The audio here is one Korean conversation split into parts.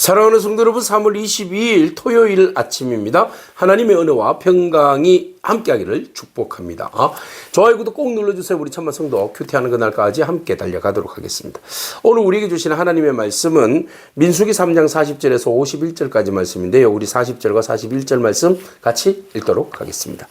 사랑하는 성도 여러분, 3월 22일 토요일 아침입니다. 하나님의 은혜와 평강이 함께하기를 축복합니다. 좋아요, 구독 꼭 눌러주세요. 우리 천만 성도 큐티하는 그날까지 함께 달려가도록 하겠습니다. 오늘 우리에게 주시는 하나님의 말씀은 민수기 3장 40절에서 51절까지 말씀인데요. 우리 40절과 41절 말씀 같이 읽도록 하겠습니다.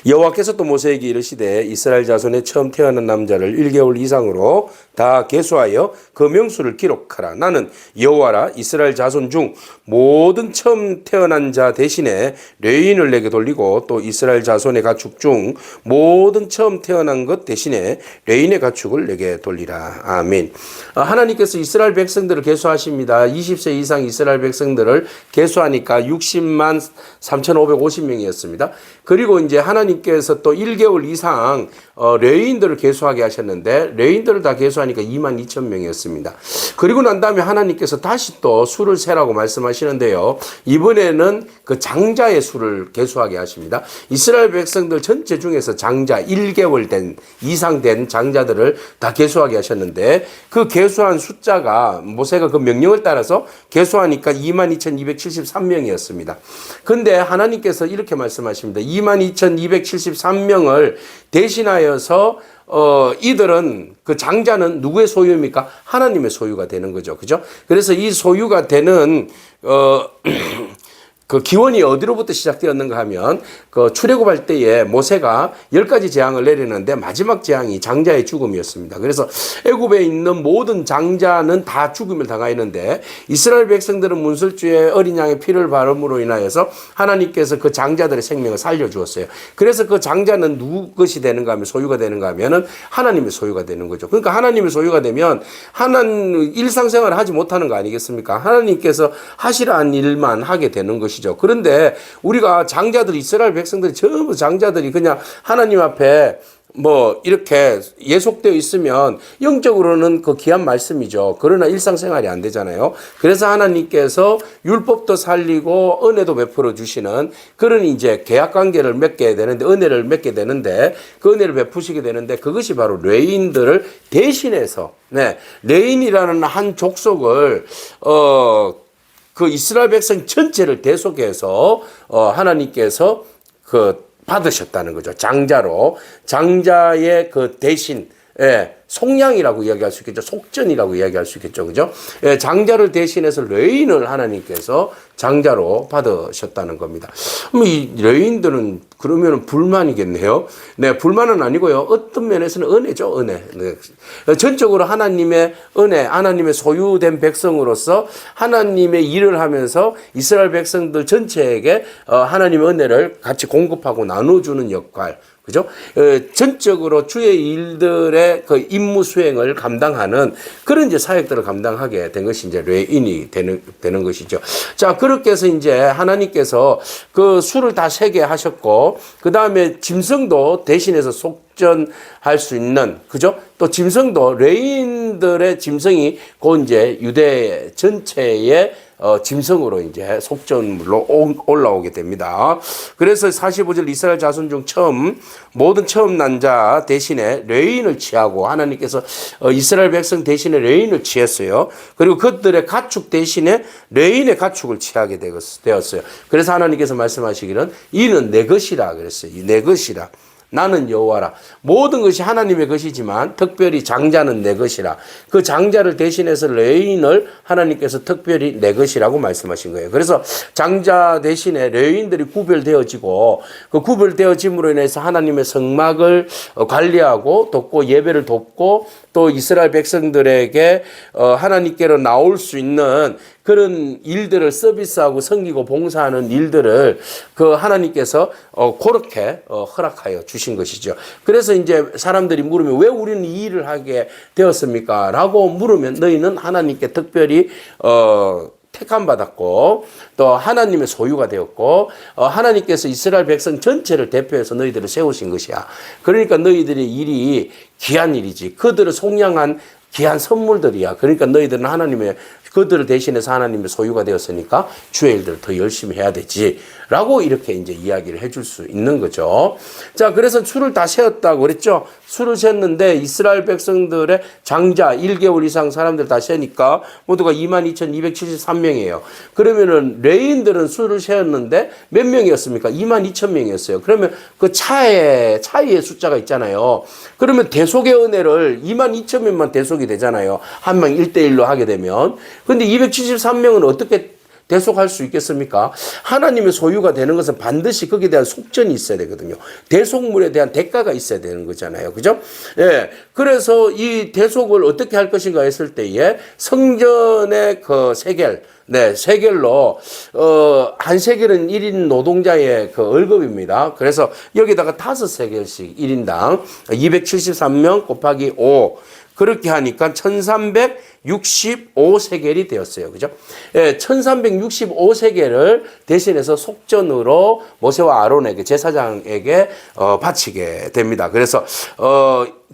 여호와께서 또 모세에게 이르시되 이스라엘 자손의 처음 태어난 남자를 1개월 이상으로 다 계수하여 그 명수를 기록하라. 나는 여호와라. 이스라엘 자손 중 모든 처음 태어난 자 대신에 레위인을 내게 돌리고 또 이스라엘 자손의 가축 중 모든 처음 태어난 것 대신에 레위인의 가축을 내게 돌리라. 아멘. 하나님께서 이스라엘 백성들을 계수하십니다. 20세 이상 이스라엘 백성들을 계수하니까 60만 3,550명이었습니다. 그리고 이제 하나님께서 또 1개월 이상 레위인들을 계수하게 하셨는데 레위인들을 다 계수하니까 2만 2천 명이었습니다. 그리고 난 다음에 하나님께서 다시 또 수를 세라고 말씀하시는데요. 이번에는 그 장자의 수를 계수하게 하십니다. 이스라엘 백성들 전체 중에서 장자 1개월 이상 된 장자들을 다 계수하게 하셨는데 그 계수한 숫자가 모세가 그 명령을 따라서 계수하니까 22,273명이었습니다. 근데 하나님께서 이렇게 말씀하십니다. 22,273명을 대신하여서 이들은 그 장자는 누구의 소유입니까? 하나님의 소유가 되는 거죠. 그죠? 그래서 이 소유가 되는 그 기원이 어디로부터 시작되었는가 하면 그 출애굽할 때에 모세가 10가지 재앙을 내리는데 마지막 재앙이 장자의 죽음이었습니다. 그래서 애굽에 있는 모든 장자는 다 죽음을 당하였는데 이스라엘 백성들은 문설주에 어린 양의 피를 바름으로 인하여서 하나님께서 그 장자들의 생명을 살려주었어요. 그래서 그 장자는 누구 것이 되는가 하면 소유가 되는가 하면은 하나님의 소유가 되는 거죠. 그러니까 하나님의 소유가 되면 하나님 일상생활을 하지 못하는 거 아니겠습니까? 하나님께서 하시라는 일만 하게 되는 것이죠. 그런데 우리가 장자들 이스라엘 백성들이 전부 장자들이 그냥 하나님 앞에 뭐 이렇게 예속되어 있으면 영적으로는 그 귀한 말씀이죠. 그러나 일상생활이 안 되잖아요. 그래서 하나님께서 율법도 살리고 은혜도 베풀어 주시는 그런 이제 계약 관계를 맺게 되는데 은혜를 맺게 되는데 그 은혜를 베푸시게 되는데 그것이 바로 레위인들을 대신해서 레위인이라는 한 족속을 그 이스라엘 백성 전체를 대속해서 하나님께서 그 받으셨다는 거죠. 장자로 장자의 그 대신 속량이라고 이야기할 수 있겠죠. 속전이라고 이야기할 수 있겠죠. 그죠? 장자를 대신해서 레위인을 하나님께서 장자로 받으셨다는 겁니다. 이 레위인들은 그러면 불만이겠네요. 네, 불만은 아니고요. 어떤 면에서는 은혜죠. 은혜. 네. 전적으로 하나님의 은혜, 하나님의 소유된 백성으로서 하나님의 일을 하면서 이스라엘 백성들 전체에게 하나님의 은혜를 같이 공급하고 나눠주는 역할. 그죠? 전적으로 주의 일들의 그 임무 수행을 감당하는 그런 이제 사역들을 감당하게 된 것이 이제 레위인이 되는 것이죠. 자, 그렇게 해서 이제 하나님께서 그 수를 다 세게 하셨고, 그 다음에 짐승도 대신해서 속전할 수 있는, 그죠? 또 짐승도 레위인들의 짐승이 곧 이제 유대 전체의 짐승으로 이제 속전물로 올라오게 됩니다. 그래서 45절 이스라엘 자손 중 모든 처음 난 자 대신에 레위인을 취하고 하나님께서 이스라엘 백성 대신에 레위인을 취했어요. 그리고 그들의 가축 대신에 레위인의 가축을 취하게 되었어요. 그래서 하나님께서 말씀하시기는 이는 내 것이라 그랬어요. 내 것이라. 나는 여호와라. 모든 것이 하나님의 것이지만 특별히 장자는 내 것이라. 그 장자를 대신해서 레위인을 하나님께서 특별히 내 것이라고 말씀하신 거예요. 그래서 장자 대신에 레위인들이 구별되어지고 그 구별되어짐으로 인해서 하나님의 성막을 관리하고 돕고 예배를 돕고 또 이스라엘 백성들에게 하나님께로 나올 수 있는 그런 일들을 서비스하고 섬기고 봉사하는 일들을 그 하나님께서 그렇게 허락하여 주신 것이죠. 그래서 이제 사람들이 물으면 왜 우리는 이 일을 하게 되었습니까? 라고 물으면 너희는 하나님께 특별히 택함 받았고 또 하나님의 소유가 되었고 하나님께서 이스라엘 백성 전체를 대표해서 너희들을 세우신 것이야. 그러니까 너희들의 일이 귀한 일이지. 그들을 속량한 귀한 선물들이야. 그러니까 너희들은 하나님의 그들을 대신해서 하나님의 소유가 되었으니까 주의 일들을 더 열심히 해야 되지. 라고 이렇게 이제 이야기를 해줄 수 있는 거죠. 자, 그래서 수를 다 세었다고 그랬죠. 수를 셌는데 이스라엘 백성들의 장자 1개월 이상 사람들 다 세니까 모두가 22,273명이에요. 그러면은 레인들은 수를 세었는데 몇 명이었습니까? 22,000명이었어요. 그러면 그 차이의 숫자가 있잖아요. 그러면 대속의 은혜를 22,000명만 대속이 되잖아요. 한 명 1대1로 하게 되면. 근데 273명은 어떻게 대속할 수 있겠습니까? 하나님의 소유가 되는 것은 반드시 거기에 대한 속전이 있어야 되거든요. 대속물에 대한 대가가 있어야 되는 거잖아요. 그죠? 예. 그래서 이 대속을 어떻게 할 것인가 했을 때에 성전의 그 세겔, 네, 세겔로, 한 세겔은 1인 노동자의 그 월급입니다. 그래서 여기다가 5세겔씩 1인당 273명 곱하기 5. 그렇게 하니까 1365세겔이 되었어요. 그죠? 예, 1365세겔을 대신해서 속전으로 모세와 아론에게, 제사장에게, 바치게 됩니다. 그래서,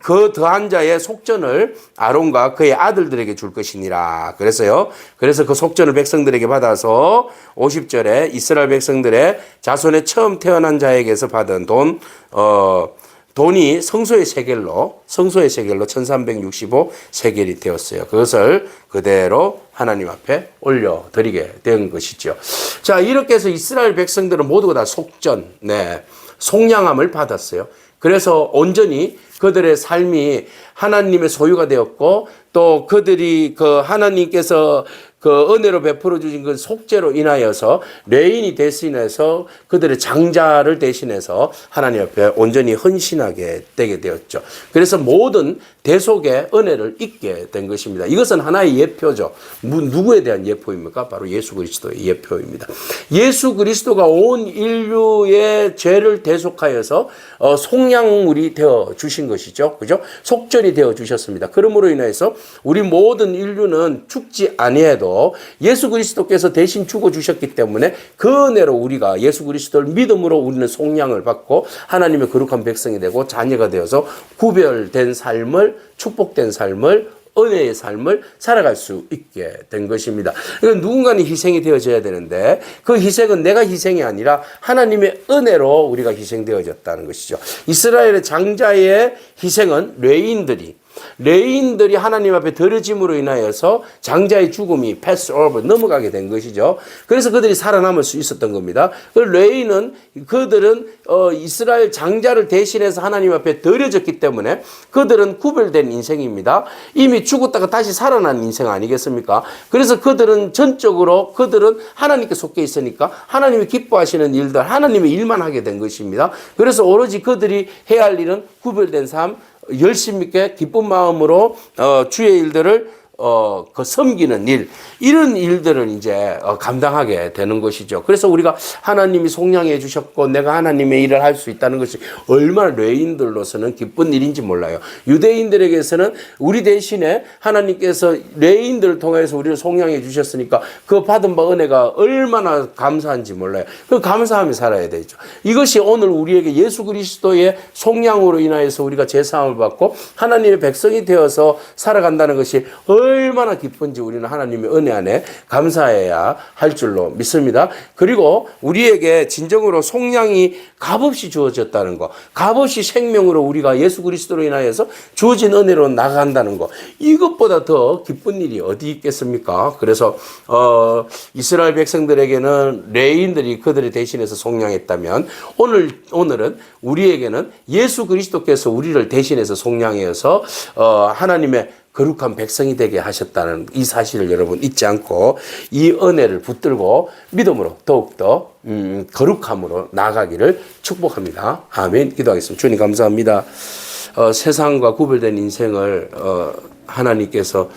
그 더한 자의 속전을 아론과 그의 아들들에게 줄 것이니라. 그래서요. 그래서 그 속전을 백성들에게 받아서 50절에 이스라엘 백성들의 자손에 처음 태어난 자에게서 받은 돈이 성소의 세겔로 1365 세겔이 되었어요. 그것을 그대로 하나님 앞에 올려드리게 된 것이죠. 자, 이렇게 해서 이스라엘 백성들은 모두가 다 속전, 네, 속량함을 받았어요. 그래서 온전히 그들의 삶이 하나님의 소유가 되었고 또 그들이 그 하나님께서 그 은혜로 베풀어 주신 그 속죄로 인하여서 레인이 대신해서 그들의 장자를 대신해서 하나님 앞에 온전히 헌신하게 되게 되었죠. 그래서 모든 대속의 은혜를 잊게 된 것입니다. 이것은 하나의 예표죠. 누구에 대한 예표입니까? 바로 예수 그리스도의 예표입니다. 예수 그리스도가 온 인류의 죄를 대속하여서 속량물이 되어 주신 것이죠. 그죠? 속전이 되어 주셨습니다. 그러므로 인해서 우리 모든 인류는 죽지 아니해도 예수 그리스도께서 대신 죽어 주셨기 때문에 그 은혜로 우리가 예수 그리스도를 믿음으로 우리는 속량을 받고 하나님의 거룩한 백성이 되고 자녀가 되어서 구별된 삶을, 축복된 삶을, 은혜의 삶을 살아갈 수 있게 된 것입니다. 그러니까 누군가는 희생이 되어져야 되는데 그 희생은 내가 희생이 아니라 하나님의 은혜로 우리가 희생되어졌다는 것이죠. 이스라엘의 장자의 희생은 레인들이 하나님 앞에 드려짐으로 인하여서 장자의 죽음이 패스 오버 넘어가게 된 것이죠. 그래서 그들이 살아남을 수 있었던 겁니다. 그 레인은 그들은 이스라엘 장자를 대신해서 하나님 앞에 드려졌기 때문에 그들은 구별된 인생입니다. 이미 죽었다가 다시 살아난 인생 아니겠습니까? 그래서 그들은 전적으로 그들은 하나님께 속해 있으니까 하나님이 기뻐하시는 일들, 하나님의 일만 하게 된 것입니다. 그래서 오로지 그들이 해야 할 일은 구별된 삶, 열심 있게 기쁜 마음으로 주의 일들을 섬기는 일, 이런 일들을 이제 감당하게 되는 것이죠. 그래서 우리가 하나님이 속량해 주셨고 내가 하나님의 일을 할 수 있다는 것이 얼마나 레인들로서는 기쁜 일인지 몰라요. 유대인들에게서는 우리 대신에 하나님께서 레인들을 통해서 우리를 속량해 주셨으니까 그 받은 바 은혜가 얼마나 감사한지 몰라요. 그 감사하며 살아야 되죠. 이것이 오늘 우리에게 예수 그리스도의 속량으로 인하여서 우리가 제사함을 받고 하나님의 백성이 되어서 살아간다는 것이 얼마나 기쁜지 우리는 하나님의 은혜 안에 감사해야 할 줄로 믿습니다. 그리고 우리에게 진정으로 속량이 값없이 주어졌다는 거, 값없이 생명으로 우리가 예수 그리스도로 인하여서 주어진 은혜로 나간다는 거, 이것보다 더 기쁜 일이 어디 있겠습니까? 그래서 이스라엘 백성들에게는 레인들이 그들을 대신해서 속량했다면 오늘은 우리에게는 예수 그리스도께서 우리를 대신해서 속량해서 하나님의 거룩한 백성이 되게 하셨다는 이 사실을 여러분 잊지 않고 이 은혜를 붙들고 믿음으로 더욱더 거룩함으로 나아가기를 축복합니다. 아멘. 기도하겠습니다. 주님 감사합니다. 세상과 구별된 인생을 하나님께서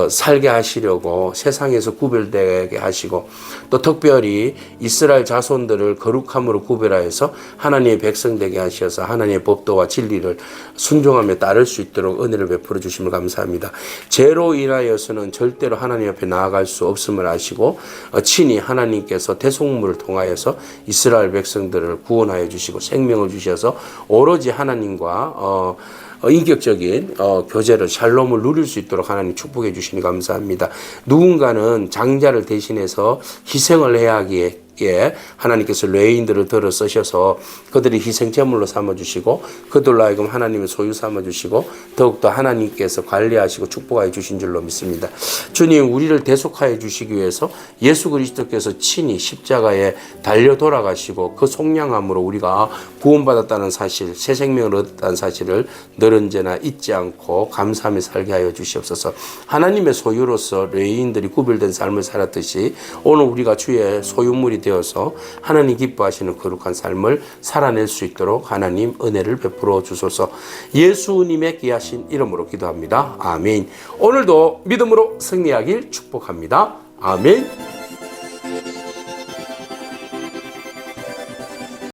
살게 하시려고 세상에서 구별되게 하시고 또 특별히 이스라엘 자손들을 거룩함으로 구별하여서 하나님의 백성 되게 하셔서 하나님의 법도와 진리를 순종하며 따를 수 있도록 은혜를 베풀어 주심을 감사합니다. 죄로 인하여서는 절대로 하나님 앞에 나아갈 수 없음을 아시고 친히 하나님께서 대속물을 통하여서 이스라엘 백성들을 구원하여 주시고 생명을 주셔서 오로지 하나님과 인격적인 교제를 샬롬을 누릴 수 있도록 하나님 축복해 주시니 감사합니다. 누군가는 장자를 대신해서 희생을 해야 하기에 하나님께서 레위인들을 들어 쓰셔서 그들이 희생 제물로 삼아주시고 그들로 하여금 하나님의 소유 삼아주시고 더욱더 하나님께서 관리하시고 축복하여 주신 줄로 믿습니다. 주님, 우리를 대속하여 주시기 위해서 예수 그리스도께서 친히 십자가에 달려 돌아가시고 그 속량함으로 우리가 구원받았다는 사실, 새 생명을 얻었다는 사실을 늘 언제나 잊지 않고 감사하며 살게 하여 주시옵소서. 하나님의 소유로서 레위인들이 구별된 삶을 살았듯이 오늘 우리가 주의 소유물이 되어서 하나님 기뻐하시는 거룩한 삶을 살아낼 수 있도록 하나님 은혜를 베풀어 주소서. 예수님의 귀하신 이름으로 기도합니다. 아멘. 오늘도 믿음으로 승리하길 축복합니다. 아멘.